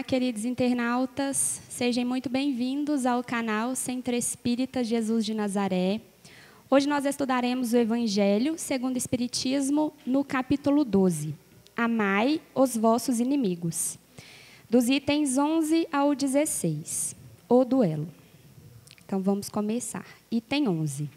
queridos internautas, sejam muito bem-vindos ao canal Centro Espírita Jesus de Nazaré. Hoje nós estudaremos o Evangelho segundo o Espiritismo no capítulo 12, Amai os vossos inimigos, dos itens 11 ao 16, o duelo. Então vamos começar. Item 11.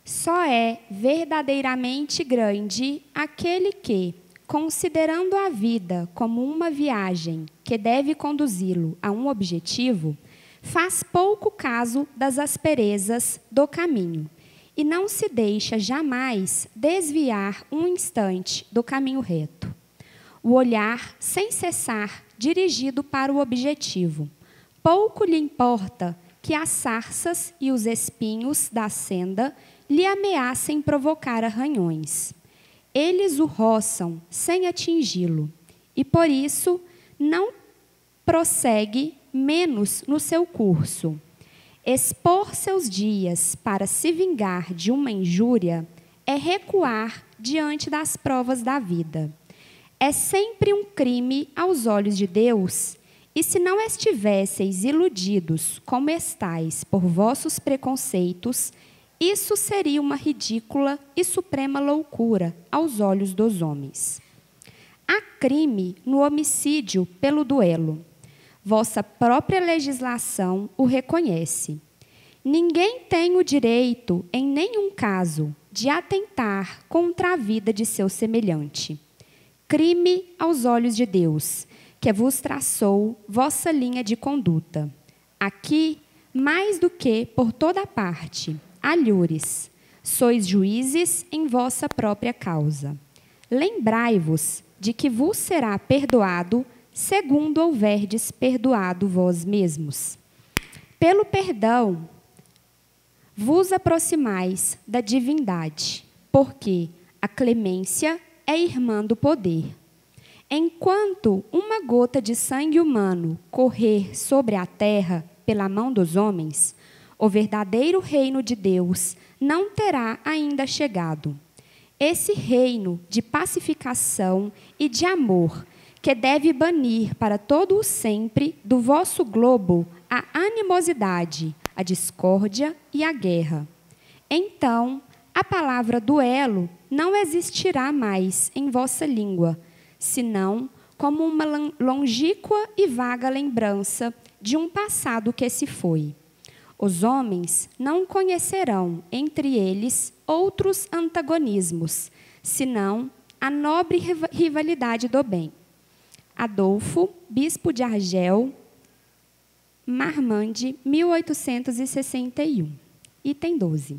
Só é verdadeiramente grande aquele que, considerando a vida como uma viagem que deve conduzi-lo a um objetivo, faz pouco caso das asperezas do caminho e não se deixa jamais desviar um instante do caminho reto. O olhar sem cessar dirigido para o objetivo. Pouco lhe importa que as sarças e os espinhos da senda lhe ameacem provocar arranhões. Eles o roçam sem atingi-lo, e por isso não prossegue menos no seu curso. Expor seus dias para se vingar de uma injúria é recuar diante das provas da vida. É sempre um crime aos olhos de Deus, e se não estivesseis iludidos como estais por vossos preconceitos, isso seria uma ridícula e suprema loucura aos olhos dos homens. Há crime no homicídio pelo duelo. Vossa própria legislação o reconhece. Ninguém tem o direito, em nenhum caso, de atentar contra a vida de seu semelhante. Crime aos olhos de Deus, que vos traçou vossa linha de conduta. Aqui, mais do que por toda parte, alhures, sois juízes em vossa própria causa. Lembrai-vos de que vos será perdoado, segundo houverdes perdoado vós mesmos. Pelo perdão, vos aproximais da divindade, porque a clemência é irmã do poder. Enquanto uma gota de sangue humano correr sobre a terra pela mão dos homens, o verdadeiro reino de Deus não terá ainda chegado. Esse reino de pacificação e de amor, que deve banir para todo o sempre do vosso globo a animosidade, a discórdia e a guerra. Então, a palavra duelo não existirá mais em vossa língua, senão como uma longínqua e vaga lembrança de um passado que se foi. Os homens não conhecerão entre eles outros antagonismos, senão a nobre rivalidade do bem. Adolfo, bispo de Argel, Marmande, 1861. Item 12.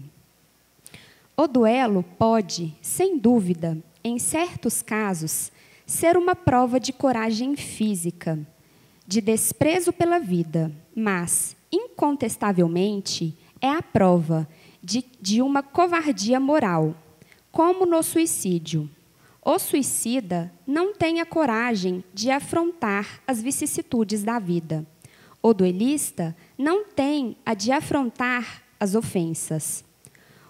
O duelo pode, sem dúvida, em certos casos, ser uma prova de coragem física, de desprezo pela vida, mas, incontestavelmente, é a prova de uma covardia moral, como no suicídio. O suicida não tem a coragem de afrontar as vicissitudes da vida. O duelista não tem a de afrontar as ofensas.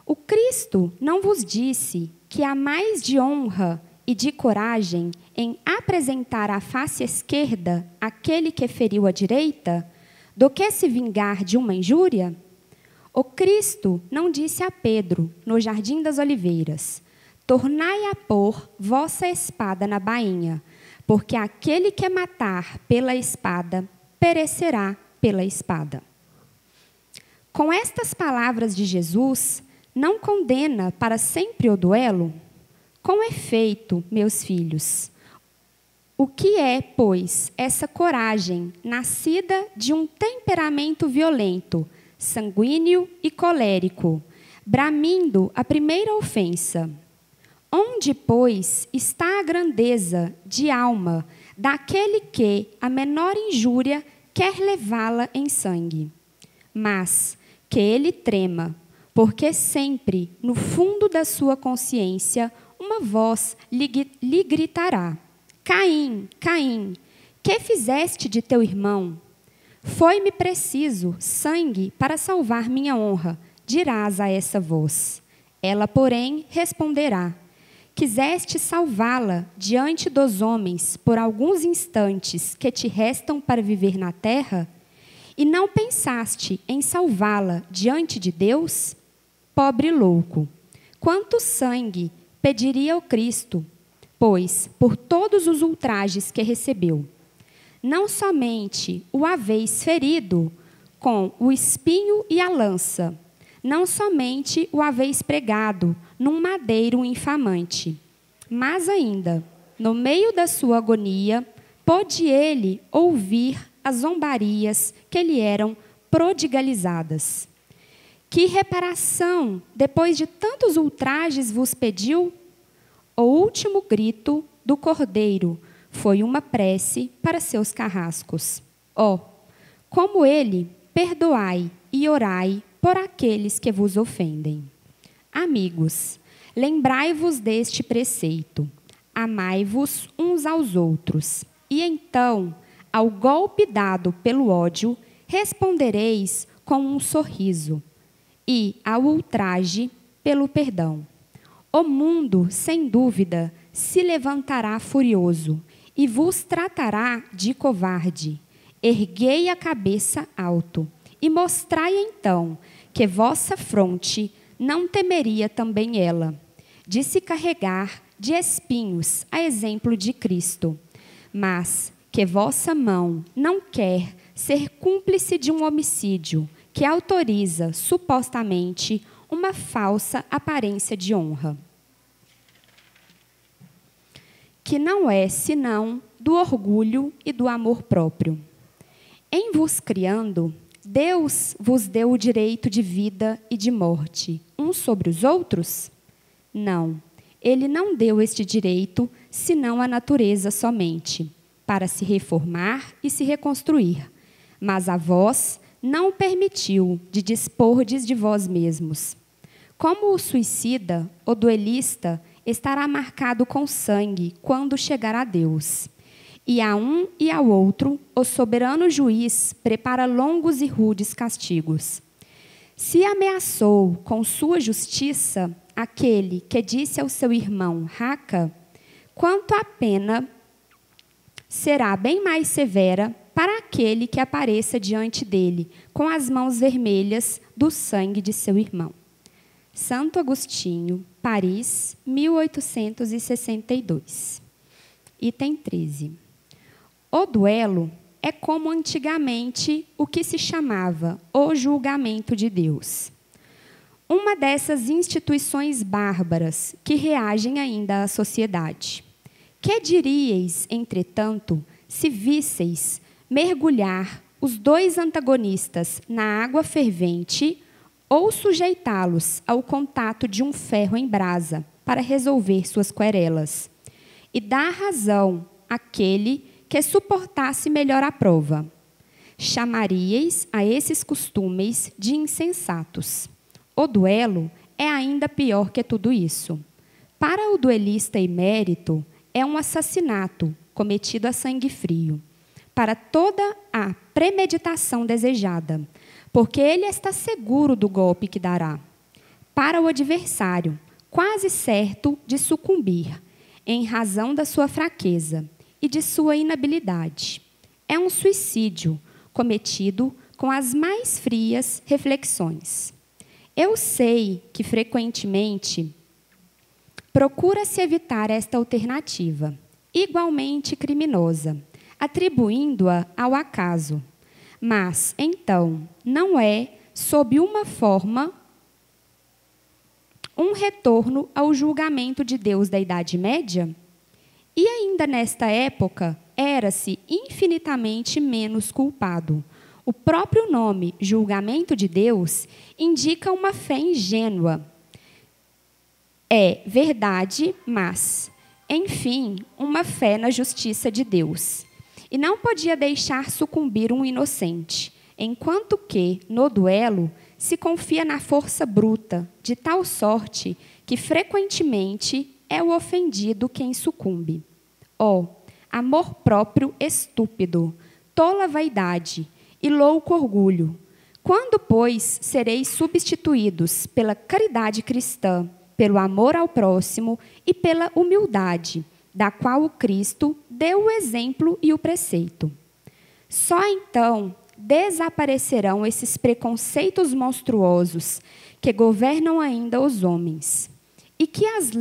O Cristo não vos disse que há mais de honra e de coragem em apresentar a face esquerda àquele que feriu a direita, do que se vingar de uma injúria? O Cristo não disse a Pedro, no Jardim das Oliveiras: tornai a pôr vossa espada na bainha, porque aquele que matar pela espada, perecerá pela espada. Com estas palavras de Jesus, não condena para sempre o duelo? Com efeito, meus filhos, o que é, pois, essa coragem nascida de um temperamento violento, sanguíneo e colérico, bramindo a primeira ofensa? Onde, pois, está a grandeza de alma daquele que a menor injúria quer levá-la em sangue? Mas que ele trema, porque sempre, no fundo da sua consciência, uma voz lhe gritará: Caim, Caim, que fizeste de teu irmão? Foi-me preciso sangue para salvar minha honra, dirás a essa voz. Ela, porém, responderá: quiseste salvá-la diante dos homens por alguns instantes que te restam para viver na terra, e não pensaste em salvá-la diante de Deus? Pobre louco! Quanto sangue pediria o Cristo, pois, por todos os ultrajes que recebeu, não somente o haveis ferido com o espinho e a lança, não somente o haveis pregado num madeiro infamante, mas ainda, no meio da sua agonia, pôde ele ouvir as zombarias que lhe eram prodigalizadas. Que reparação, depois de tantos ultrajes, vos pediu? O último grito do cordeiro foi uma prece para seus carrascos. Ó, como ele, perdoai e orai por aqueles que vos ofendem. Amigos, lembrai-vos deste preceito. Amai-vos uns aos outros. E então, ao golpe dado pelo ódio, respondereis com um sorriso. E ao ultraje, pelo perdão. O mundo, sem dúvida, se levantará furioso e vos tratará de covarde. Erguei a cabeça alto e mostrai então que vossa fronte não temeria também ela, de se carregar de espinhos, a exemplo de Cristo, mas que vossa mão não quer ser cúmplice de um homicídio que autoriza, supostamente, uma falsa aparência de honra, que não é senão do orgulho e do amor próprio. Em vos criando, Deus vos deu o direito de vida e de morte, uns sobre os outros? Não, ele não deu este direito, senão à natureza somente, para se reformar e se reconstruir, mas a vós não o permitiu de dispordes de vós mesmos. Como o suicida, o duelista, estará marcado com sangue quando chegar a Deus. E a um e ao outro, o soberano juiz prepara longos e rudes castigos. Se ameaçou com sua justiça aquele que disse ao seu irmão Raca, quanto a pena será bem mais severa para aquele que apareça diante dele com as mãos vermelhas do sangue de seu irmão. Santo Agostinho, Paris, 1862. Item 13. O duelo é como antigamente o que se chamava o julgamento de Deus. Uma dessas instituições bárbaras que reagem ainda à sociedade. Que diríeis, entretanto, se visseis mergulhar os dois antagonistas na água fervente ou sujeitá-los ao contato de um ferro em brasa para resolver suas querelas, e dar razão àquele que suportasse melhor a prova? Chamaríeis a esses costumes de insensatos. O duelo é ainda pior que tudo isso. Para o duelista emérito, é um assassinato cometido a sangue frio, para toda a premeditação desejada, porque ele está seguro do golpe que dará. Para o adversário, quase certo de sucumbir, em razão da sua fraqueza e de sua inabilidade. É um suicídio cometido com as mais frias reflexões. Eu sei que, frequentemente, procura-se evitar esta alternativa, igualmente criminosa, atribuindo-a ao acaso. Mas, então, não é, sob uma forma, um retorno ao julgamento de Deus da Idade Média? E ainda nesta época, era-se infinitamente menos culpado. O próprio nome, julgamento de Deus, indica uma fé ingênua. É verdade, mas, enfim, uma fé na justiça de Deus. E não podia deixar sucumbir um inocente, enquanto que, no duelo, se confia na força bruta, de tal sorte que, frequentemente, é o ofendido quem sucumbe. Ó, amor próprio estúpido, tola vaidade e louco orgulho! Quando, pois, sereis substituídos pela caridade cristã pelo amor ao próximo e pela humildade, da qual o Cristo deu o exemplo e o preceito. Só então desaparecerão esses preconceitos monstruosos que governam ainda os homens, e que as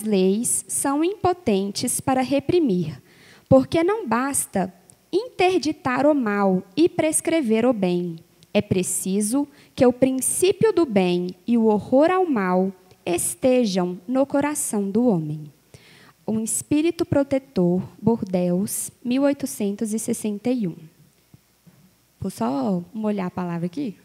leis são impotentes para reprimir, porque não basta interditar o mal e prescrever o bem. É preciso que o princípio do bem e o horror ao mal estejam no coração do homem. Um espírito protetor, Bordeaux, 1861. Vou só molhar a palavra aqui.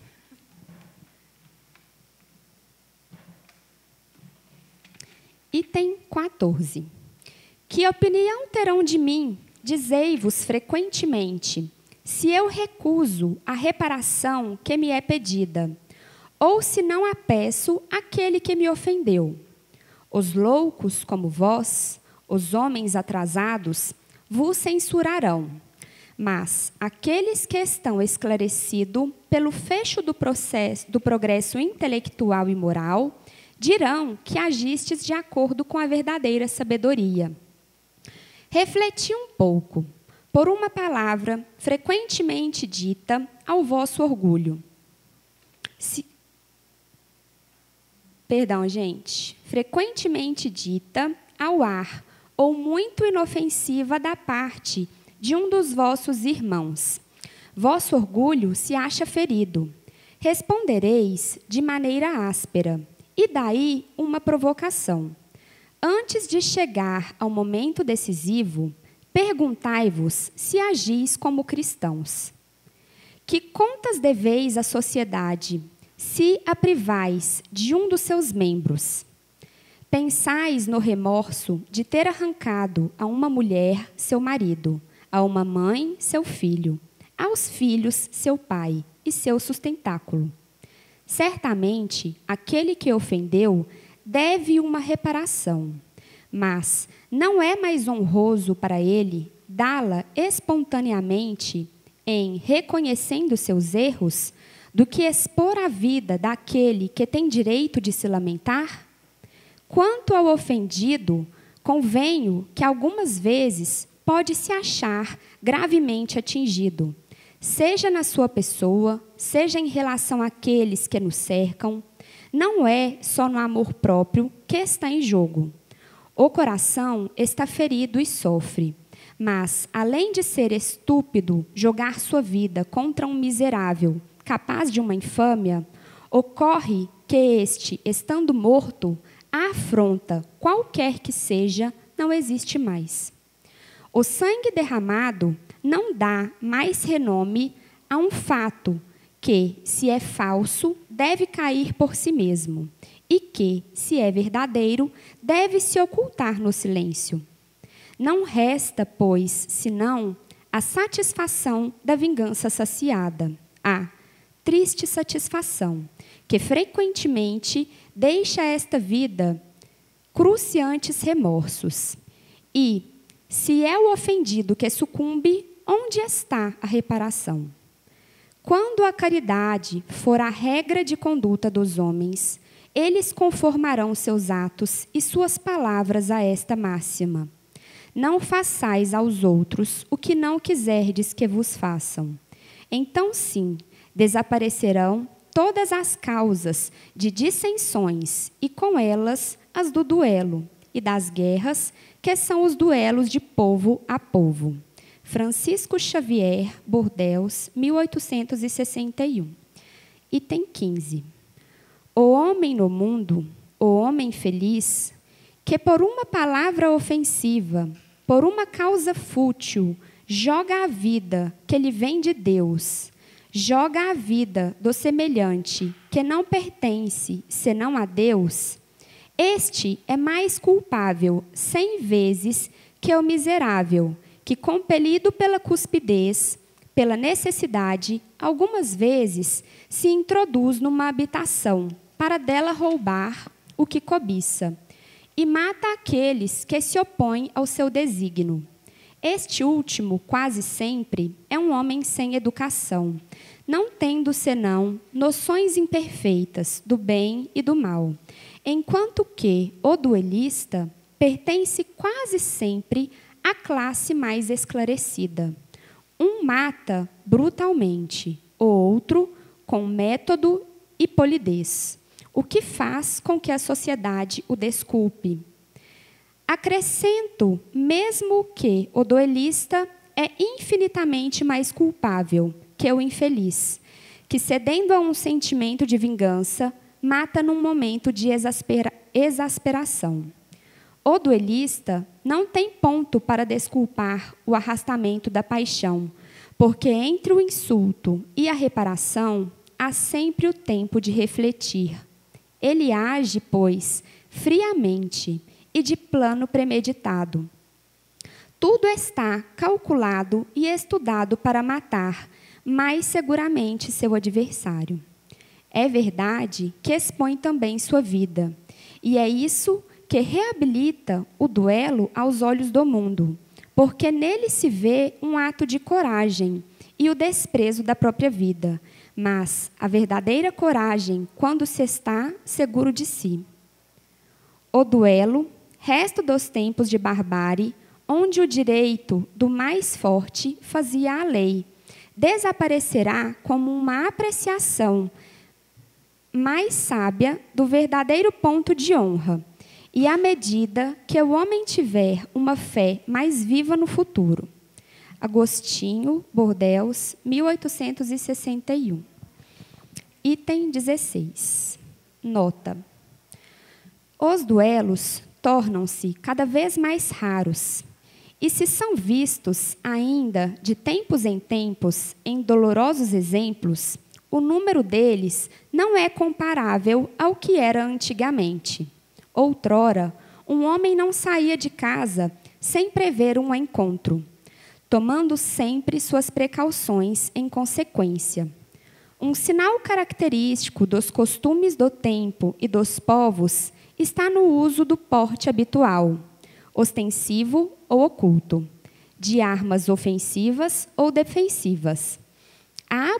Item 14. Que opinião terão de mim, dizei-vos frequentemente, se eu recuso a reparação que me é pedida, ou se não a peço àquele que me ofendeu? Os loucos como vós, os homens atrasados, vos censurarão. Mas aqueles que estão esclarecidos pelo fecho do progresso intelectual e moral, dirão que agistes de acordo com a verdadeira sabedoria. Refleti um pouco, por uma palavra frequentemente dita ao vosso orgulho. Frequentemente dita ao ar, ou muito inofensiva da parte de um dos vossos irmãos. Vosso orgulho se acha ferido. Respondereis de maneira áspera, e daí uma provocação. Antes de chegar ao momento decisivo, perguntai-vos se agis como cristãos. Que contas deveis à sociedade, se a privais de um dos seus membros? Pensais no remorso de ter arrancado a uma mulher seu marido, a uma mãe seu filho, aos filhos seu pai e seu sustentáculo. Certamente, aquele que ofendeu deve uma reparação, mas não é mais honroso para ele dá-la espontaneamente em reconhecendo seus erros do que expor a vida daquele que tem direito de se lamentar? Quanto ao ofendido, convenho que algumas vezes pode se achar gravemente atingido, seja na sua pessoa, seja em relação àqueles que nos cercam. Não é só no amor próprio que está em jogo. O coração está ferido e sofre, mas, além de ser estúpido jogar sua vida contra um miserável, capaz de uma infâmia, ocorre que este, estando morto, a afronta, qualquer que seja, não existe mais. O sangue derramado não dá mais renome a um fato que, se é falso, deve cair por si mesmo, e que, se é verdadeiro, deve se ocultar no silêncio. Não resta, pois, senão a satisfação da vingança saciada, a triste satisfação, que frequentemente deixa esta vida cruciantes remorsos. E, se é o ofendido que sucumbe, onde está a reparação? Quando a caridade for a regra de conduta dos homens, eles conformarão seus atos e suas palavras a esta máxima: não façais aos outros o que não quiserdes que vos façam. Então, sim, desaparecerão todas as causas de dissensões e, com elas, as do duelo e das guerras, que são os duelos de povo a povo. Francisco Xavier, Bordeaux, 1861. Item 15. O homem no mundo, o homem feliz, que por uma palavra ofensiva, por uma causa fútil, joga a vida que lhe vem de Deus, joga a vida do semelhante, que não pertence senão a Deus, este é mais culpável 100 vezes que o miserável, que, compelido pela cuspidez, pela necessidade, algumas vezes se introduz numa habitação para dela roubar o que cobiça, e mata aqueles que se opõem ao seu desígnio. Este último, quase sempre, é um homem sem educação, não tendo senão noções imperfeitas do bem e do mal, enquanto que o duelista pertence quase sempre à classe mais esclarecida. Um mata brutalmente, o outro com método e polidez, o que faz com que a sociedade o desculpe. Acrescento mesmo que o duelista é infinitamente mais culpável que o infeliz, que, cedendo a um sentimento de vingança, mata num momento de exasperação. O duelista não tem ponto para desculpar o arrastamento da paixão, porque entre o insulto e a reparação há sempre o tempo de refletir. Ele age, pois, friamente e de plano premeditado. Tudo está calculado e estudado para matar mais seguramente seu adversário. É verdade que expõe também sua vida, e é isso que reabilita o duelo aos olhos do mundo, porque nele se vê um ato de coragem e o desprezo da própria vida, mas a verdadeira coragem quando se está seguro de si. O duelo, resto dos tempos de barbárie, onde o direito do mais forte fazia a lei, desaparecerá como uma apreciação mais sábia do verdadeiro ponto de honra, e à medida que o homem tiver uma fé mais viva no futuro. Agostinho, Bordeaux, 1861. Item 16. Nota. Os duelos tornam-se cada vez mais raros, e se são vistos ainda de tempos em tempos em dolorosos exemplos, o número deles não é comparável ao que era antigamente. Outrora, um homem não saía de casa sem prever um encontro, tomando sempre suas precauções em consequência. Um sinal característico dos costumes do tempo e dos povos está no uso do porte habitual, ostensivo ou oculto, de armas ofensivas ou defensivas. A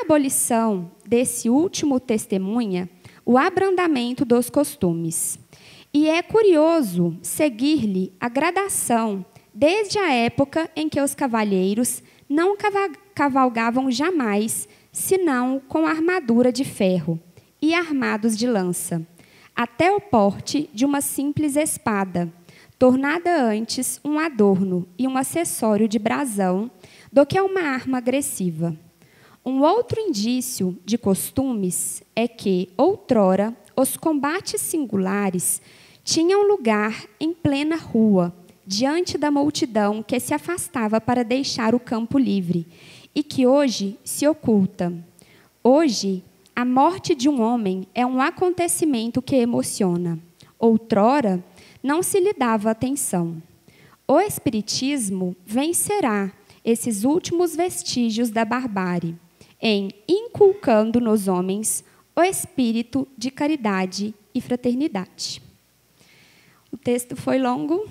abolição desse último testemunha o abrandamento dos costumes. E é curioso seguir-lhe a gradação desde a época em que os cavalheiros não cavalgavam jamais, senão com armadura de ferro e armados de lança, até o porte de uma simples espada, tornada antes um adorno e um acessório de brasão do que uma arma agressiva. Um outro indício de costumes é que, outrora, os combates singulares tinham lugar em plena rua, diante da multidão que se afastava para deixar o campo livre, e que hoje se oculta. Hoje, a morte de um homem é um acontecimento que emociona. Outrora, não se lhe dava atenção. O Espiritismo vencerá esses últimos vestígios da barbárie, em inculcando nos homens o espírito de caridade e fraternidade. O texto foi longo,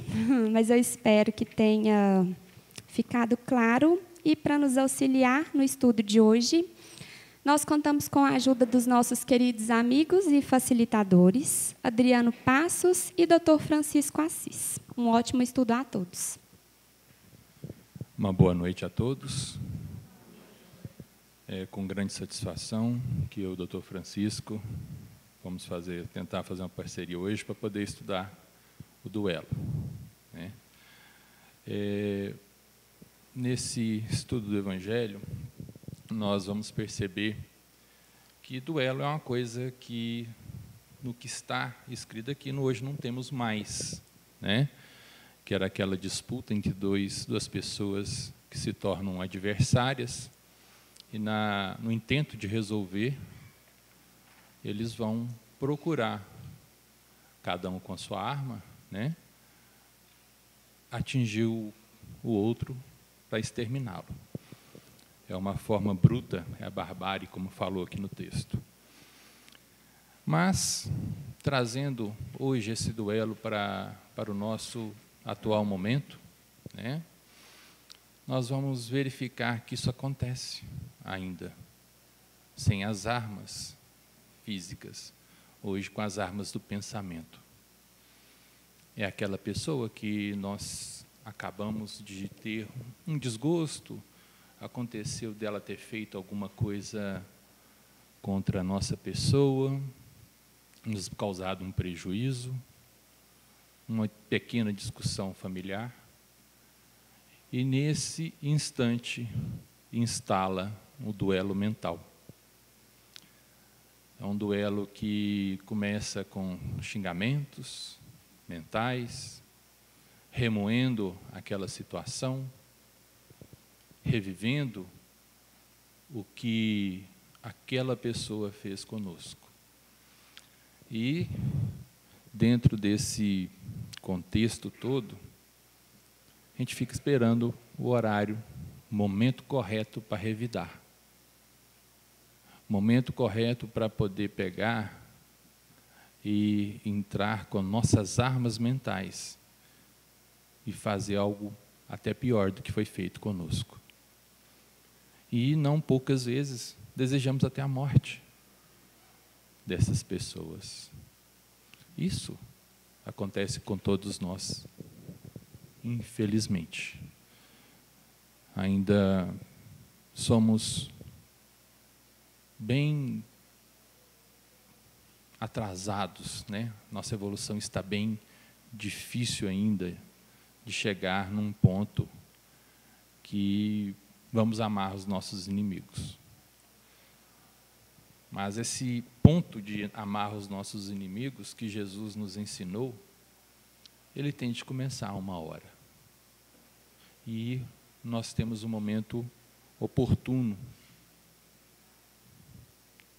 mas eu espero que tenha ficado claro. E para nos auxiliar no estudo de hoje, nós contamos com a ajuda dos nossos queridos amigos e facilitadores, Adriano Passos e Dr. Francisco Assis. Um ótimo estudo a todos. Uma boa noite a todos. É com grande satisfação que eu e o Dr. Francisco vamos tentar fazer uma parceria hoje para poder estudar o duelo, né? Nesse estudo do Evangelho, nós vamos perceber que duelo é uma coisa que, no que está escrito aqui, hoje não temos mais, né? Que era aquela disputa entre duas pessoas que se tornam adversárias, e no intento de resolver, eles vão procurar, cada um com a sua arma, né, atingir o outro para exterminá-lo. É uma forma bruta, é a barbárie, como falou aqui no texto. Mas, trazendo hoje esse duelo para o nosso atual momento, né, nós vamos verificar que isso acontece ainda sem as armas físicas, hoje com as armas do pensamento. É aquela pessoa que nós acabamos de ter um desgosto, aconteceu dela ter feito alguma coisa contra a nossa pessoa, nos causado um prejuízo, uma pequena discussão familiar, e nesse instante instala o duelo mental. É um duelo que começa com xingamentos mentais, remoendo aquela situação, revivendo o que aquela pessoa fez conosco. E, dentro desse contexto todo, a gente fica esperando o horário, o momento correto para revidar. O momento correto para poder pegar e entrar com nossas armas mentais e fazer algo até pior do que foi feito conosco. E não poucas vezes desejamos até a morte dessas pessoas. Isso acontece com todos nós, infelizmente. Ainda somos bem atrasados, né? Nossa evolução está bem difícil ainda de chegar num ponto que vamos amar os nossos inimigos. Mas esse ponto de amar os nossos inimigos que Jesus nos ensinou, ele tem de começar uma hora. E nós temos um momento oportuno,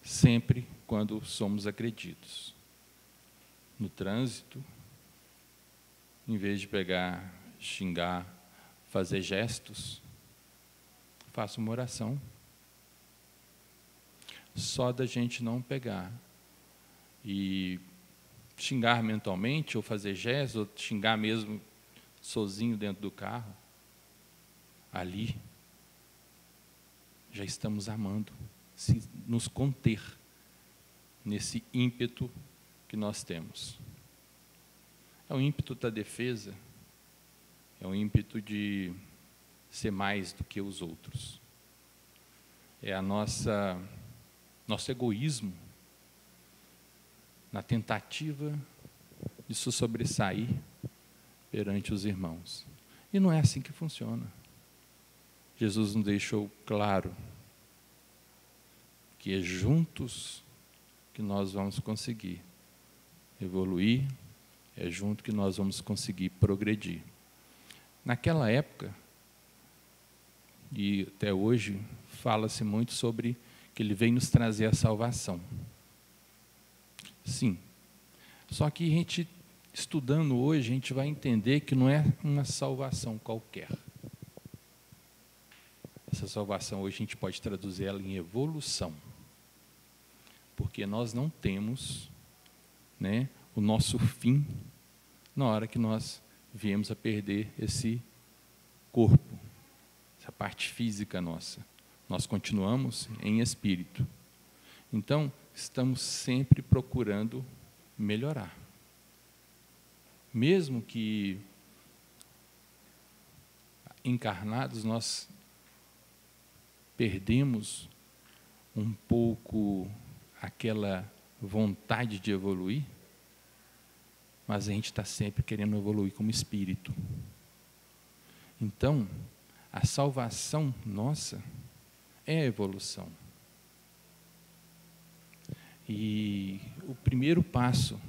sempre quando somos agredidos. No trânsito, em vez de pegar, xingar, fazer gestos, faça uma oração. Só da gente não pegar e xingar mentalmente, ou fazer gestos, ou xingar mesmo sozinho dentro do carro, ali já estamos amando, se nos conter nesse ímpeto que nós temos. É o ímpeto da defesa, é o ímpeto de ser mais do que os outros. É nosso egoísmo na tentativa de se sobressair perante os irmãos. E não é assim que funciona. Jesus nos deixou claro que é juntos que nós vamos conseguir evoluir, é junto que nós vamos conseguir progredir. Naquela época, e até hoje, fala-se muito sobre que ele veio nos trazer a salvação. Sim. Só que a gente, estudando hoje, a gente vai entender que não é uma salvação qualquer. Essa salvação hoje a gente pode traduzir ela em evolução. Porque nós não temos, né, o nosso fim na hora que nós viemos a perder esse corpo, essa parte física nossa. Nós continuamos em espírito. Então, estamos sempre procurando melhorar. Mesmo que encarnados, nós perdemos um pouco aquela vontade de evoluir, mas a gente está sempre querendo evoluir como espírito. Então, a salvação nossa é a evolução. E o primeiro passo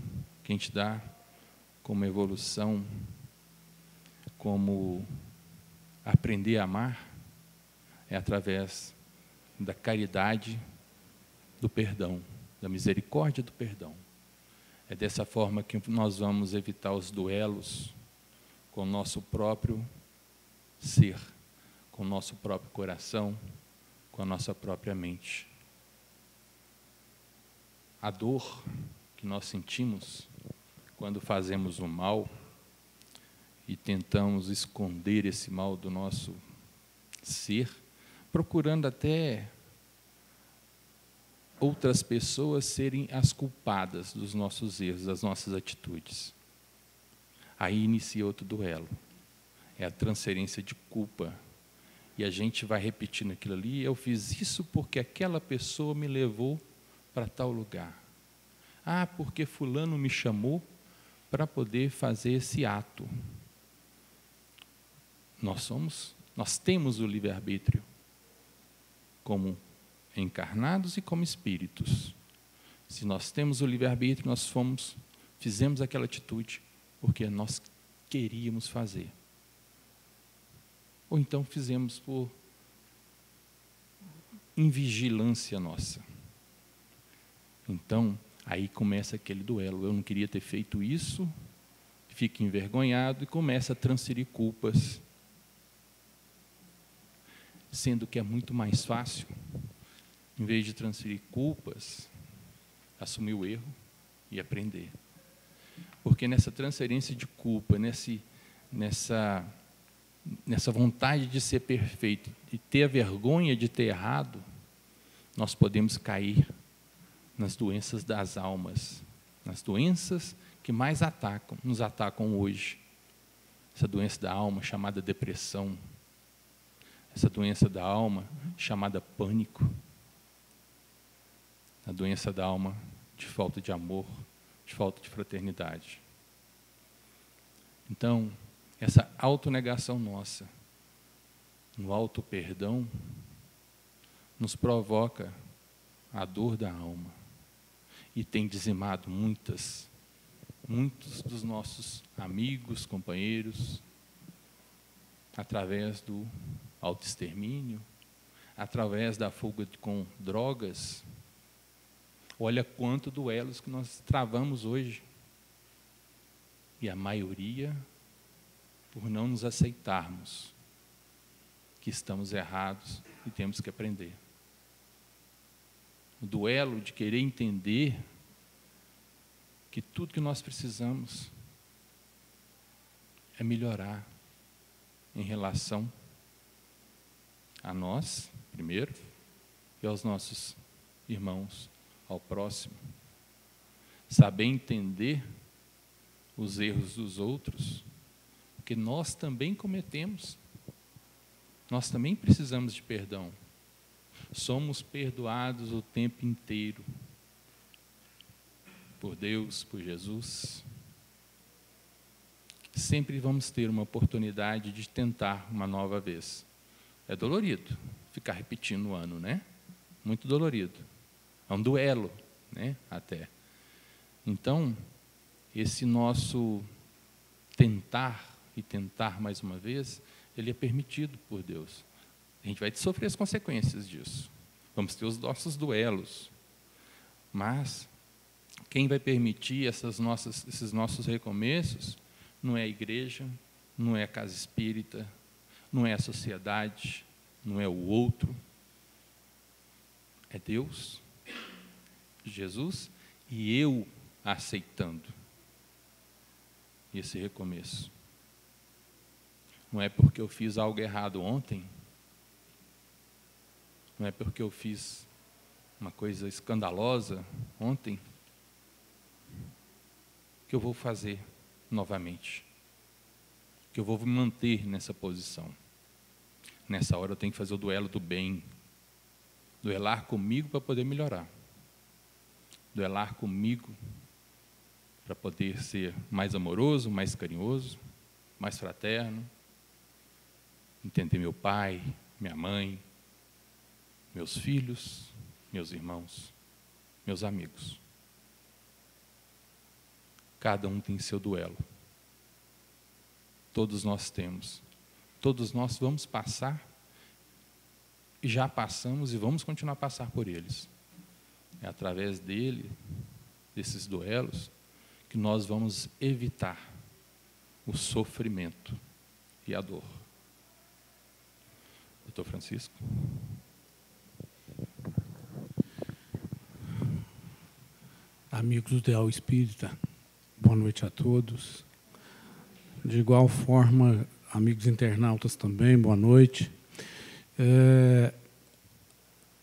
que a gente dá como evolução, como aprender a amar, é através da caridade, do perdão, da misericórdia do perdão. É dessa forma que nós vamos evitar os duelos com o nosso próprio ser, com o nosso próprio coração, com a nossa própria mente. A dor que nós sentimos quando fazemos o mal e tentamos esconder esse mal do nosso ser, procurando até outras pessoas serem as culpadas dos nossos erros, das nossas atitudes. Aí inicia outro duelo. É a transferência de culpa. E a gente vai repetindo aquilo ali, eu fiz isso porque aquela pessoa me levou para tal lugar. Ah, porque fulano me chamou para poder fazer esse ato. Nós temos o livre-arbítrio como encarnados e como espíritos. Se nós temos o livre-arbítrio, nós fizemos aquela atitude porque nós queríamos fazer. Ou então fizemos por invigilância nossa. Então, aí começa aquele duelo. Eu não queria ter feito isso, fica envergonhado e começa a transferir culpas. Sendo que é muito mais fácil, em vez de transferir culpas, assumir o erro e aprender. Porque nessa transferência de culpa, nessa vontade de ser perfeito e ter a vergonha de ter errado, nós podemos cair nas doenças das almas, nas doenças que mais nos atacam hoje. Essa doença da alma chamada depressão, essa doença da alma chamada pânico, a doença da alma de falta de amor, de falta de fraternidade. Então, essa autonegação nossa, no auto-perdão, nos provoca a dor da alma e tem dizimado muitos dos nossos amigos, companheiros, através do autoextermínio, através da fuga com drogas. Olha quanto duelos que nós travamos hoje. E a maioria por não nos aceitarmos que estamos errados e temos que aprender. O duelo de querer entender que tudo que nós precisamos é melhorar em relação a nós, primeiro, e aos nossos irmãos, ao próximo. Saber entender os erros dos outros, porque nós também cometemos. Nós também precisamos de perdão. Somos perdoados o tempo inteiro. Por Deus, por Jesus. Sempre vamos ter uma oportunidade de tentar uma nova vez. É dolorido ficar repetindo o ano, né? Muito dolorido. É um duelo, né? Até. Então, esse nosso tentar e tentar mais uma vez, ele é permitido por Deus. A gente vai sofrer as consequências disso. Vamos ter os nossos duelos. Mas quem vai permitir esses nossos recomeços não é a igreja, não é a casa espírita, não é a sociedade, não é o outro. É Deus, Jesus e eu aceitando esse recomeço. Não é porque eu fiz algo errado ontem, não é porque eu fiz uma coisa escandalosa ontem, que eu vou fazer novamente, que eu vou me manter nessa posição. Nessa hora eu tenho que fazer o duelo do bem, duelar comigo para poder melhorar, duelar comigo para poder ser mais amoroso, mais carinhoso, mais fraterno, entender meu pai, minha mãe, meus filhos, meus irmãos, meus amigos. Cada um tem seu duelo. Todos nós temos. Todos nós vamos passar, e já passamos e vamos continuar a passar por eles. É através desses duelos, que nós vamos evitar o sofrimento e a dor. Doutor Francisco. Amigos do Ideal Espírita, boa noite a todos. De igual forma, amigos internautas também, boa noite.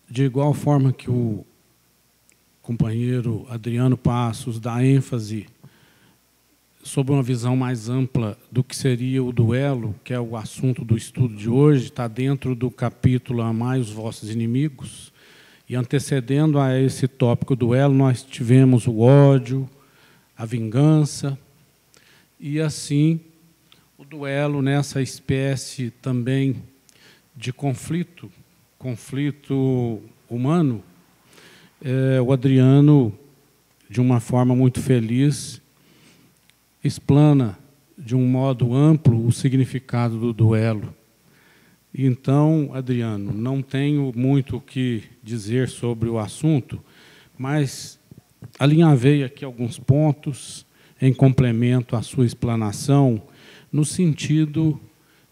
De igual forma que o companheiro Adriano Passos dá ênfase sobre uma visão mais ampla do que seria o duelo, que é o assunto do estudo de hoje, está dentro do capítulo Amai os vossos inimigos. E antecedendo a esse tópico duelo, nós tivemos o ódio, a vingança, e assim o duelo nessa espécie também de conflito humano. O Adriano, de uma forma muito feliz, explana de um modo amplo o significado do duelo. Então, Adriano, não tenho muito o que dizer sobre o assunto, mas alinhavei aqui alguns pontos em complemento à sua explanação, no sentido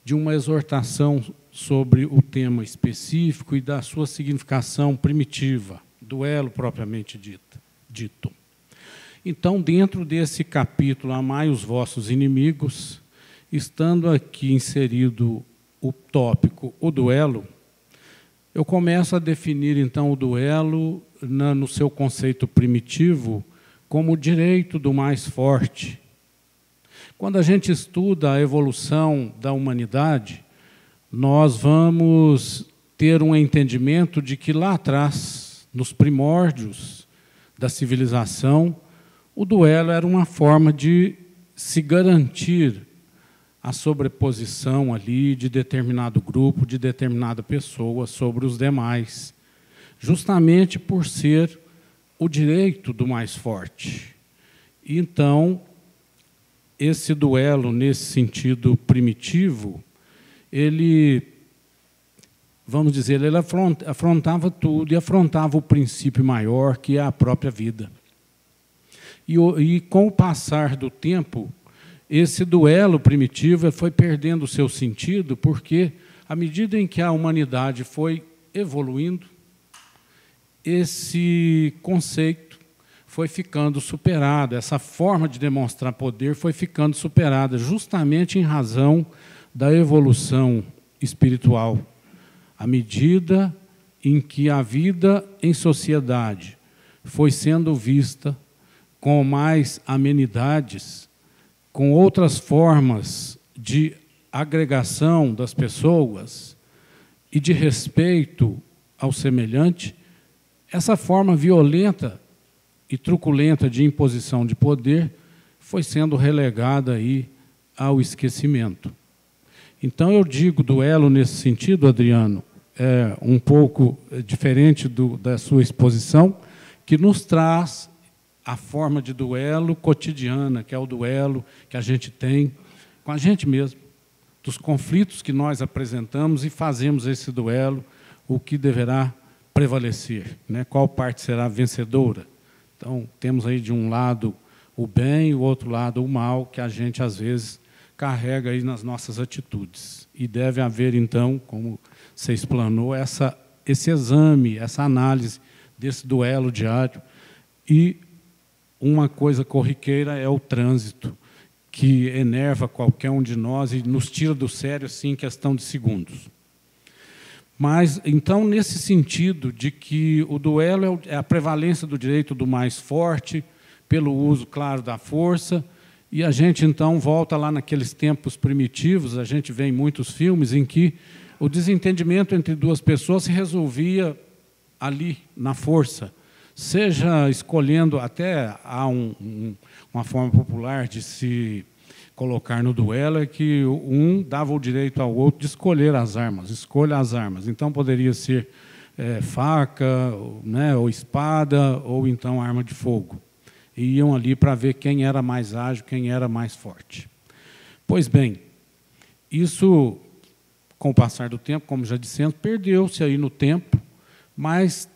de uma exortação sobre o tema específico e da sua significação primitiva, duelo propriamente dito. Então, dentro desse capítulo, Amai os vossos inimigos, estando aqui inserido o tópico, o duelo, eu começo a definir, então, o duelo no seu conceito primitivo como o direito do mais forte. Quando a gente estuda a evolução da humanidade, nós vamos ter um entendimento de que lá atrás, nos primórdios da civilização, o duelo era uma forma de se garantir a sobreposição ali de determinado grupo, de determinada pessoa sobre os demais, justamente por ser o direito do mais forte. Então, esse duelo, nesse sentido primitivo, ele, vamos dizer, ele afrontava tudo e afrontava o princípio maior, que é a própria vida. E com o passar do tempo, esse duelo primitivo foi perdendo o seu sentido, porque, à medida em que a humanidade foi evoluindo, esse conceito foi ficando superado, essa forma de demonstrar poder foi ficando superada, justamente em razão da evolução espiritual. À medida em que a vida em sociedade foi sendo vista com mais amenidades, com outras formas de agregação das pessoas e de respeito ao semelhante, essa forma violenta e truculenta de imposição de poder foi sendo relegada aí ao esquecimento. Então, eu digo duelo nesse sentido, Adriano, é um pouco diferente da sua exposição, que nos traz a forma de duelo cotidiana, que é o duelo que a gente tem com a gente mesmo, dos conflitos que nós apresentamos e fazemos esse duelo, o que deverá prevalecer, né? Qual parte será vencedora. Então, temos aí de um lado o bem e o outro lado o mal, que a gente, às vezes, carrega aí nas nossas atitudes. E deve haver, então, como você explanou, esse exame, essa análise desse duelo diário. E uma coisa corriqueira é o trânsito, que enerva qualquer um de nós e nos tira do sério, assim, em questão de segundos. Mas, então, nesse sentido de que o duelo é a prevalência do direito do mais forte, pelo uso, claro, da força, e a gente, então, volta lá naqueles tempos primitivos, a gente vê em muitos filmes em que o desentendimento entre duas pessoas se resolvia ali, na força, seja escolhendo, até há uma forma popular de se colocar no duelo, é que um dava o direito ao outro de escolher as armas, escolha as armas. Então, poderia ser faca, né, ou espada, ou então arma de fogo. E iam ali para ver quem era mais ágil, quem era mais forte. Pois bem, isso, com o passar do tempo, como já dissemos, perdeu-se aí no tempo, mas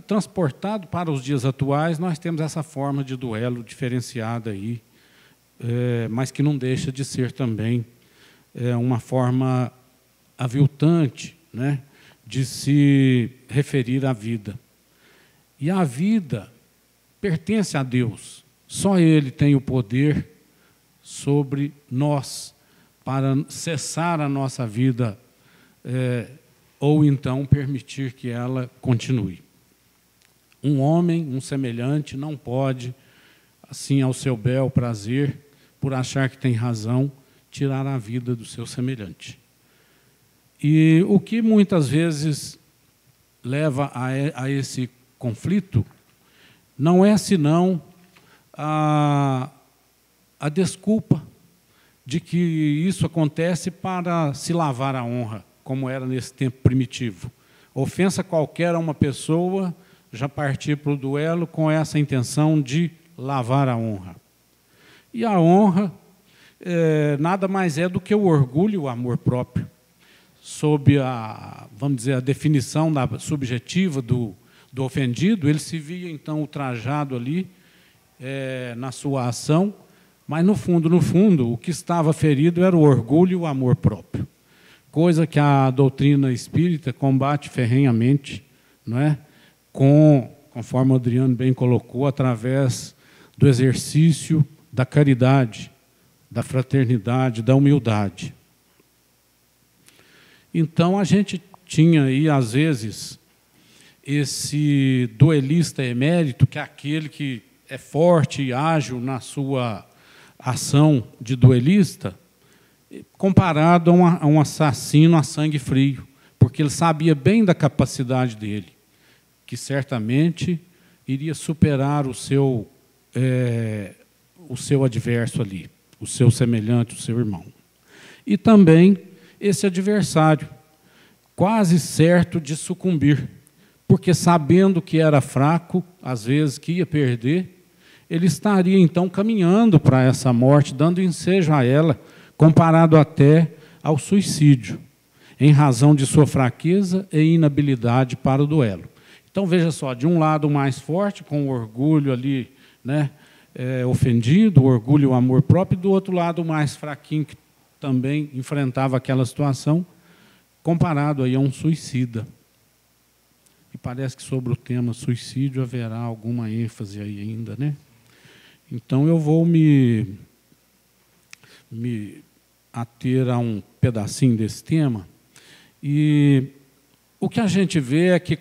transportado para os dias atuais, nós temos essa forma de duelo diferenciada aí, mas que não deixa de ser também uma forma aviltante, né, de se referir à vida. E a vida pertence a Deus. Só Ele tem o poder sobre nós para cessar a nossa vida ou então permitir que ela continue. Um homem, um semelhante, não pode, assim, ao seu bel prazer, por achar que tem razão, tirar a vida do seu semelhante. E o que muitas vezes leva a esse conflito não é senão a desculpa de que isso acontece para se lavar a honra, como era nesse tempo primitivo. Ofensa qualquer a uma pessoa, já partir para o duelo com essa intenção de lavar a honra. E a honra nada mais é do que o orgulho e o amor próprio, sob vamos dizer, a definição subjetiva do ofendido. Ele se via, então, ultrajado ali na sua ação, mas, no fundo, o que estava ferido era o orgulho e o amor próprio, coisa que a doutrina espírita combate ferrenhamente, não é? Conforme o Adriano bem colocou, através do exercício da caridade, da fraternidade, da humildade. Então, a gente tinha aí, às vezes, esse duelista emérito, que é aquele que é forte e ágil na sua ação de duelista, comparado a um assassino a sangue frio, porque ele sabia bem da capacidade dele, que certamente iria superar o seu adverso ali, o seu semelhante, o seu irmão. E também esse adversário, quase certo de sucumbir, porque sabendo que era fraco, às vezes que ia perder, ele estaria então caminhando para essa morte, dando ensejo a ela, comparado até ao suicídio, em razão de sua fraqueza e inabilidade para o duelo. Então, veja só, de um lado o mais forte, com o orgulho ali, né, ofendido, o orgulho e o amor próprio, e do outro lado o mais fraquinho, que também enfrentava aquela situação, comparado aí a um suicida. E parece que sobre o tema suicídio haverá alguma ênfase aí ainda, né? Então, eu vou me ater a um pedacinho desse tema. E o que a gente vê é que,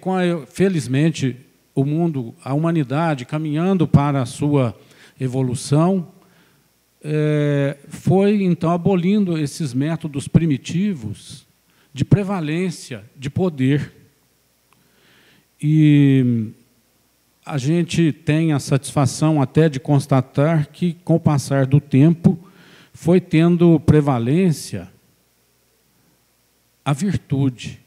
felizmente, o mundo, a humanidade, caminhando para a sua evolução, foi, então, abolindo esses métodos primitivos de prevalência, de poder. E a gente tem a satisfação até de constatar que, com o passar do tempo, foi tendo prevalência a virtude,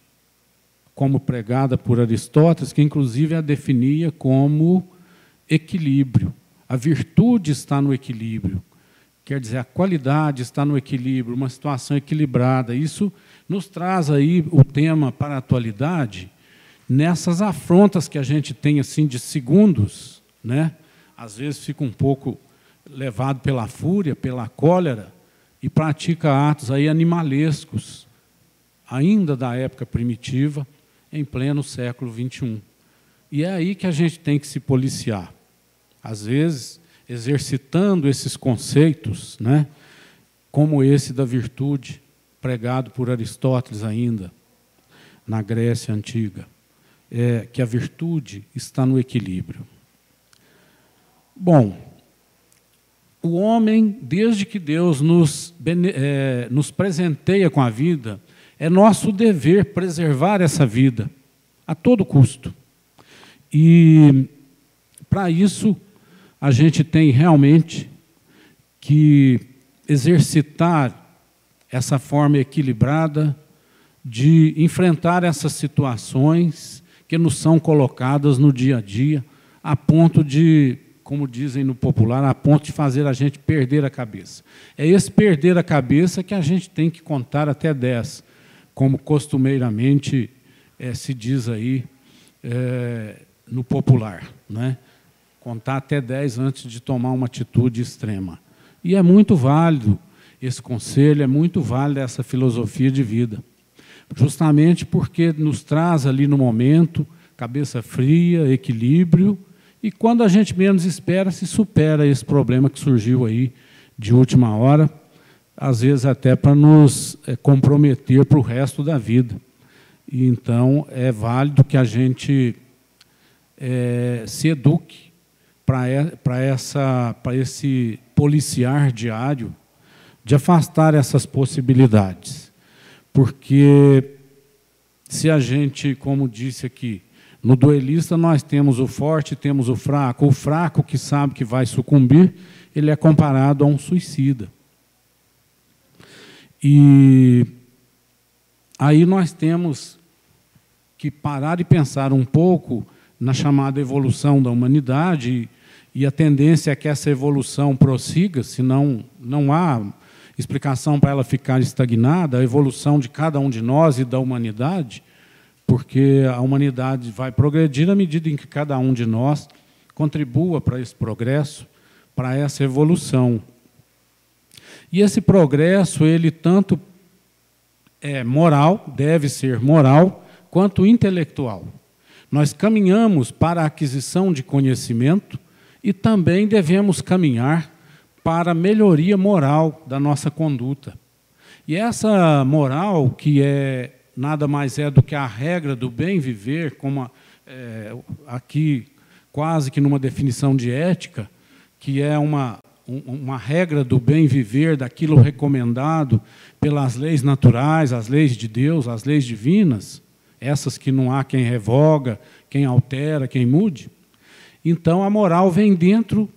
como pregada por Aristóteles, que inclusive a definia como equilíbrio. A virtude está no equilíbrio, quer dizer, a qualidade está no equilíbrio, uma situação equilibrada. Isso nos traz aí o tema para a atualidade, nessas afrontas que a gente tem assim de segundos, né? Às vezes fica um pouco levado pela fúria, pela cólera, e pratica atos aí animalescos, ainda da época primitiva, em pleno século XXI. E é aí que a gente tem que se policiar. Às vezes, exercitando esses conceitos, né? Como esse da virtude, pregado por Aristóteles ainda, na Grécia Antiga. Que a virtude está no equilíbrio. Bom, o homem, desde que Deus nos presenteia com a vida, é nosso dever preservar essa vida, a todo custo. E, para isso, a gente tem realmente que exercitar essa forma equilibrada de enfrentar essas situações que nos são colocadas no dia a dia, a ponto de, como dizem no popular, a ponto de fazer a gente perder a cabeça. É esse perder a cabeça que a gente tem que contar até 10, como costumeiramente se diz aí no popular, né? Contar até 10 antes de tomar uma atitude extrema. E é muito válido esse conselho, é muito válida essa filosofia de vida. Justamente porque nos traz ali no momento, cabeça fria, equilíbrio, e quando a gente menos espera, se supera esse problema que surgiu aí de última hora, às vezes até para nos comprometer para o resto da vida. E então é válido que a gente se eduque para esse policiar diário de afastar essas possibilidades. Porque se a gente, como disse aqui, no duelista nós temos o forte, temos o fraco que sabe que vai sucumbir, ele é comparado a um suicida. E aí nós temos que parar e pensar um pouco na chamada evolução da humanidade, e a tendência é que essa evolução prossiga, senão não há explicação para ela ficar estagnada, a evolução de cada um de nós e da humanidade, porque a humanidade vai progredir à medida em que cada um de nós contribua para esse progresso, para essa evolução. E esse progresso, ele tanto é moral, deve ser moral, quanto intelectual. Nós caminhamos para a aquisição de conhecimento e também devemos caminhar para a melhoria moral da nossa conduta. E essa moral, que nada mais é do que a regra do bem viver, como aqui quase que numa definição de ética, que é uma regra do bem viver, daquilo recomendado pelas leis naturais, as leis de Deus, as leis divinas, essas que não há quem revoga, quem altera, quem mude. Então, a moral vem dentro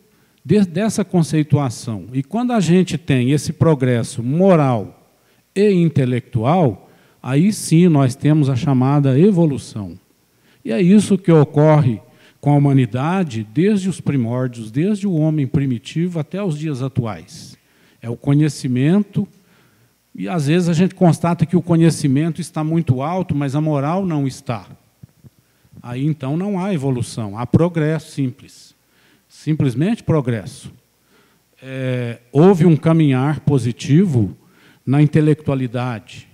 dessa conceituação. E quando a gente tem esse progresso moral e intelectual, aí sim nós temos a chamada evolução. E é isso que ocorre com a humanidade desde os primórdios, desde o homem primitivo até os dias atuais. É o conhecimento, e às vezes a gente constata que o conhecimento está muito alto, mas a moral não está. Aí então não há evolução, há progresso simples. Simplesmente progresso. Houve um caminhar positivo na intelectualidade,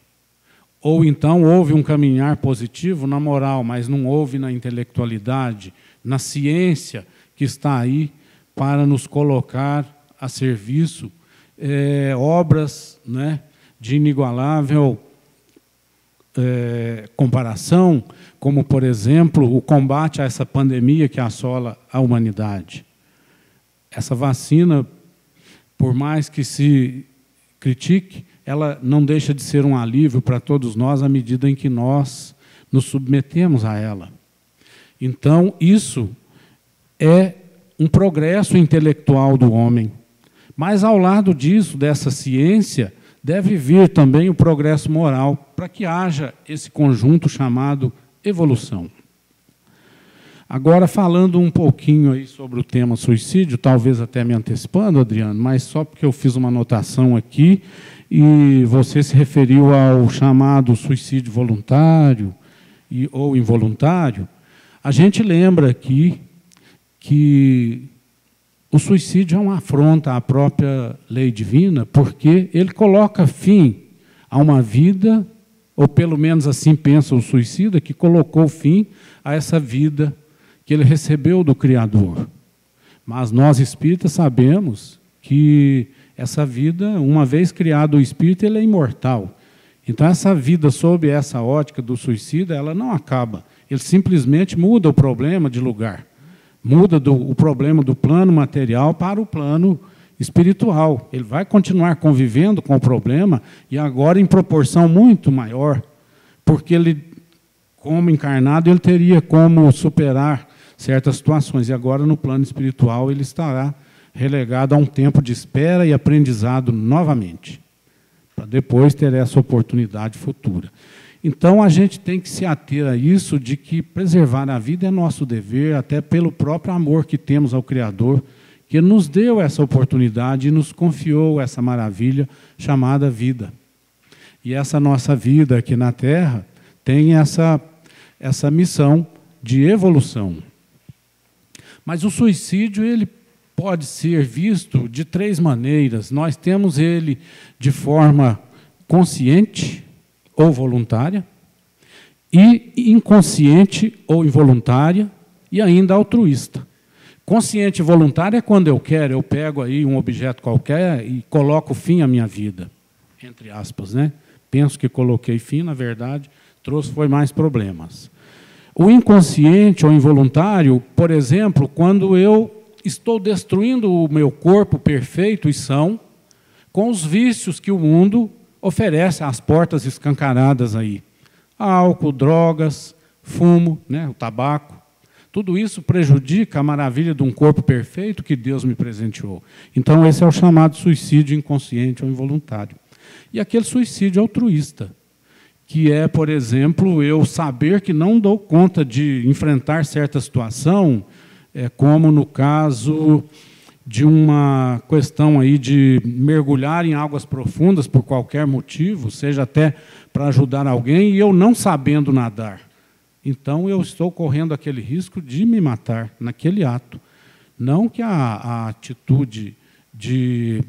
ou então houve um caminhar positivo na moral, mas não houve na intelectualidade, na ciência que está aí para nos colocar a serviço obras, né, de inigualável comparação, como, por exemplo, o combate a essa pandemia que assola a humanidade. Essa vacina, por mais que se critique, ela não deixa de ser um alívio para todos nós à medida em que nós nos submetemos a ela. Então, isso é um progresso intelectual do homem. Mas, ao lado disso, dessa ciência, deve vir também o progresso moral, para que haja esse conjunto chamado evolução. Agora, falando um pouquinho aí sobre o tema suicídio, talvez até me antecipando, Adriano, mas só porque eu fiz uma anotação aqui, e você se referiu ao chamado suicídio voluntário ou involuntário, a gente lembra aqui que o suicídio é uma afronta à própria lei divina, porque ele coloca fim a uma vida, ou pelo menos assim pensa o suicida, que colocou fim a essa vida que ele recebeu do Criador. Mas nós espíritas sabemos que essa vida, uma vez criado o espírito, ele é imortal. Então, essa vida, sob essa ótica do suicida, ela não acaba. Ele simplesmente muda o problema de lugar. Muda o problema do plano material para o plano espiritual. Ele vai continuar convivendo com o problema, e agora em proporção muito maior, porque ele, como encarnado, ele teria como superar certas situações, e agora no plano espiritual ele estará relegado a um tempo de espera e aprendizado novamente, para depois ter essa oportunidade futura. Então, a gente tem que se ater a isso, de que preservar a vida é nosso dever, até pelo próprio amor que temos ao Criador, que nos deu essa oportunidade e nos confiou essa maravilha chamada vida. E essa nossa vida aqui na Terra tem essa missão de evolução. Mas o suicídio, ele pode ser visto de três maneiras. Nós temos ele de forma consciente ou voluntária, e inconsciente ou involuntária, e ainda altruísta. Consciente e voluntária é quando eu quero, eu pego aí um objeto qualquer e coloco fim à minha vida, entre aspas, né? Penso que coloquei fim, na verdade, foi mais problemas. O inconsciente ou involuntário, por exemplo, quando eu estou destruindo o meu corpo perfeito e são, com os vícios que o mundo oferece às portas escancaradas aí. Álcool, drogas, fumo, né, o tabaco. Tudo isso prejudica a maravilha de um corpo perfeito que Deus me presenteou. Então, esse é o chamado suicídio inconsciente ou involuntário. E aquele suicídio altruísta, que é, por exemplo, eu saber que não dou conta de enfrentar certa situação, como no caso de uma questão aí de mergulhar em águas profundas por qualquer motivo, seja até para ajudar alguém, e eu não sabendo nadar. Então, eu estou correndo aquele risco de me matar naquele ato. Não que a atitude de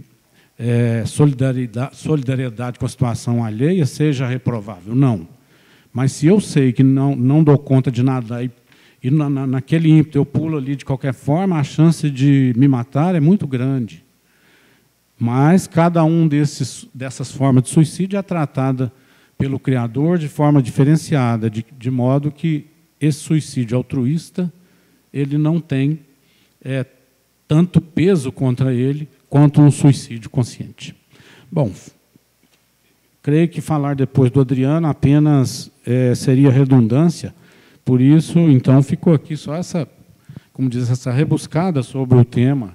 solidariedade com a situação alheia seja reprovável, não. Mas se eu sei que não dou conta de nadar e naquele ímpeto eu pulo ali de qualquer forma, a chance de me matar é muito grande. Mas cada um dessas formas de suicídio é tratada pelo Criador de forma diferenciada, de modo que esse suicídio altruísta ele não tem tanto peso contra ele quanto um suicídio consciente. Bom, creio que falar depois do Adriano apenas seria redundância, por isso, então, ficou aqui só essa, como diz, essa rebuscada sobre o tema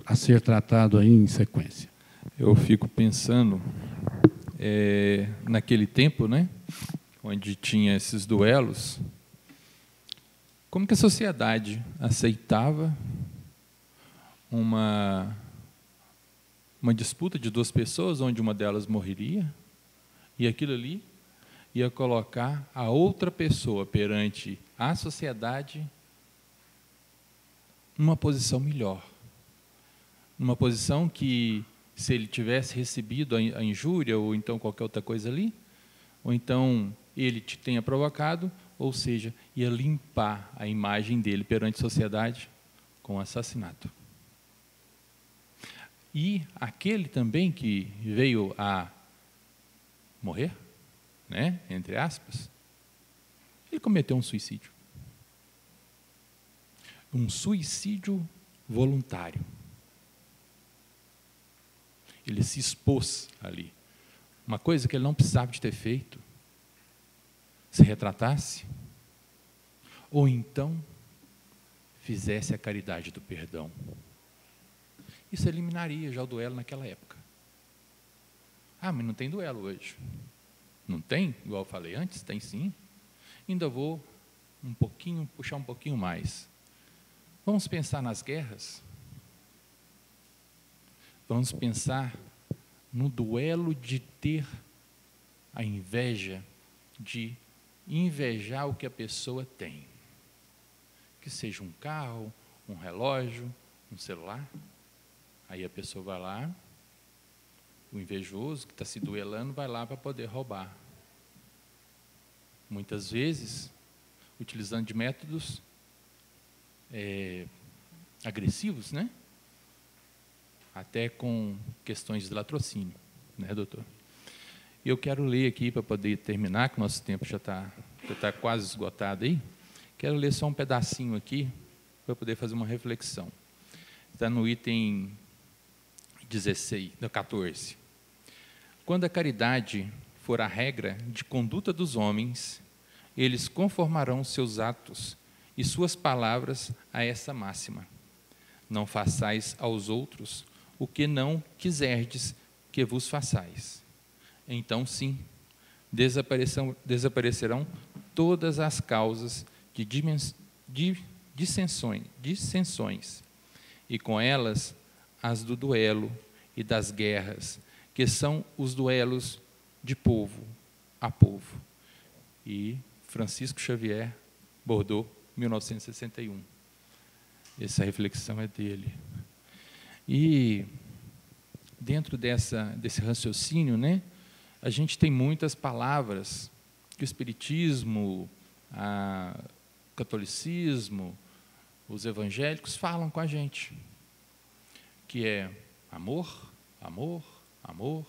a ser tratado aí em sequência. Eu fico pensando, naquele tempo, né, onde tinha esses duelos, como que a sociedade aceitava uma disputa de duas pessoas, onde uma delas morreria, e aquilo ali ia colocar a outra pessoa perante a sociedade numa posição melhor. Numa posição que, se ele tivesse recebido a injúria, ou então qualquer outra coisa ali, ou então ele te tenha provocado, ou seja, ia limpar a imagem dele perante a sociedade com o assassinato. E aquele também que veio a morrer, né, entre aspas, ele cometeu um suicídio. Um suicídio voluntário. Ele se expôs ali. Uma coisa que ele não precisava de ter feito. Se retratasse, ou então fizesse a caridade do perdão. Isso eliminaria já o duelo naquela época. Ah, mas não tem duelo hoje. Não tem? Igual eu falei antes, tem sim. Ainda vou puxar um pouquinho mais. Vamos pensar nas guerras? Vamos pensar no duelo de ter a inveja, de invejar o que a pessoa tem. Que seja um carro, um relógio, um celular. Aí a pessoa vai lá, o invejoso que está se duelando vai lá para poder roubar. Muitas vezes, utilizando de métodos agressivos, né? Até com questões de latrocínio, né, doutor? E eu quero ler aqui para poder terminar, que o nosso tempo já está quase esgotado aí. Quero ler só um pedacinho aqui para poder fazer uma reflexão. Está no item 14. Quando a caridade for a regra de conduta dos homens, eles conformarão seus atos e suas palavras a essa máxima. Não façais aos outros o que não quiserdes que vos façais. Então, sim, desaparecerão todas as causas de dissensões, e com elas as do duelo e das guerras, que são os duelos de povo a povo. E Francisco Xavier, Bordeaux, 1961. Essa reflexão é dele. E dentro desse raciocínio, né, a gente tem muitas palavras que o Espiritismo, o catolicismo, os evangélicos falam com a gente, que é amor, amor, amor,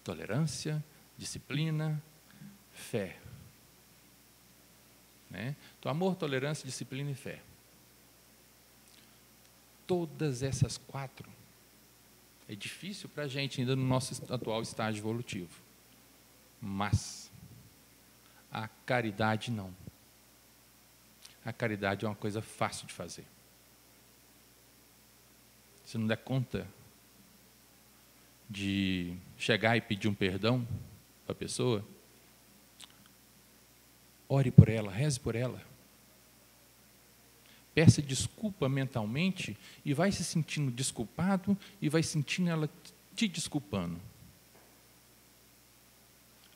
tolerância, disciplina, fé. né? Então, amor, tolerância, disciplina e fé. Todas essas 4 é difícil para a gente ainda no nosso atual estágio evolutivo. Mas a caridade não. A caridade é uma coisa fácil de fazer. Se não der conta de chegar e pedir um perdão para a pessoa, ore por ela, reze por ela. Peça desculpa mentalmente e vai se sentindo desculpado e vai sentindo ela te desculpando.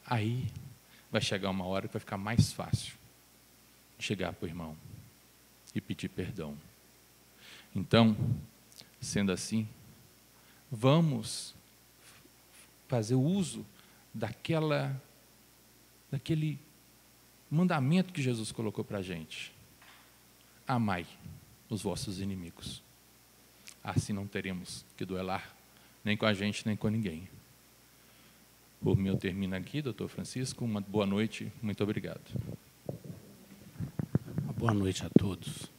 Aí vai chegar uma hora que vai ficar mais fácil de chegar para o irmão e pedir perdão. Então, sendo assim, vamos fazer uso daquele mandamento que Jesus colocou para a gente. Amai os vossos inimigos. Assim não teremos que duelar, nem com a gente, nem com ninguém. Por mim, eu termino aqui, doutor Francisco. Uma boa noite, muito obrigado. Boa noite a todos.